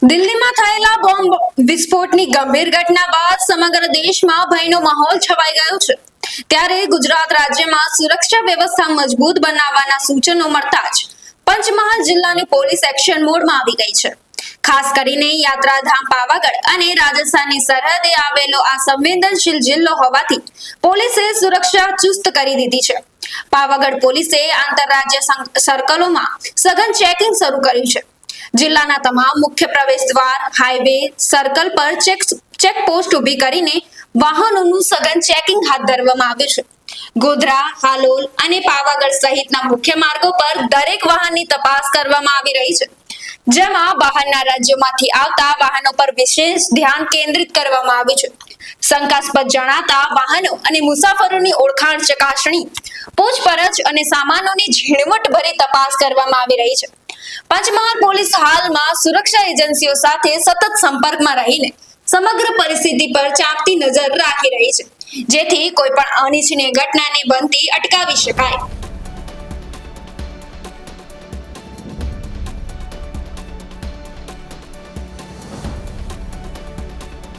દિલ્હીમાં થયેલા બોમ્બ વિસ્ફોટની ગંભીર ઘટના બાદ સમગ્ર દેશમાં ભયનો માહોલ છવાઈ ગયો છે। ત્યારે ગુજરાત રાજ્યમાં સુરક્ષા વ્યવસ્થા મજબૂત બનાવવાના સૂચનો મળતા જ પંચમહાલ જિલ્લાની પોલીસ એક્શન મોડમાં આવી ગઈ છે। ખાસ કરીને યાત્રાધામ પાવાગઢ અને રાજસ્થાનની સરહદે આવેલો આ સંવેદનશીલ જિલ્લો હોવાથી પોલીસે સુરક્ષા ચુસ્ત કરી દીધી છે। પાવાગઢ પોલીસે આંતરરાજ્ય સર્કલોમાં સઘન ચેકિંગ શરૂ કર્યું છે। જિલ્લાના તમામ મુખ્ય પ્રવેશ દ્વાર, હાઈવે, સર્કલ પર ચેક પોસ્ટ ઊભી કરીને વાહનોનું સઘન ચેકિંગ હાથ ધરવામાં આવ્યું છે। ગોધરા, હાલોલ અને પાવાગઢ સહિતના મુખ્ય માર્ગો પર દરેક વાહનની તપાસ કરવામાં આવી રહી છે, જેમાં બહારના રાજ્યોમાંથી આવતા વાહનો પર વિશેષ ધ્યાન કેન્દ્રિત કરવામાં આવ્યું છે। શંકાસ્પદ જણાતા વાહનો અને મુસાફરોની ઓળખાણ, ચકાસણી, પૂછપરછ અને સામાનોની ઝીણવટભરી તપાસ કરવામાં આવી રહી છે। પંચમહાલ પોલીસ હાલમાં સુરક્ષા એજન્સીઓ સાથે સતત સંપર્કમાં રહીને સમગ્ર પરિસ્થિતિ પર ચાંપતી નજર રાખી રહી છે, જેથી કોઈ પણ અનિચ્છનીય ઘટનાને બનતી અટકાવી શકાય।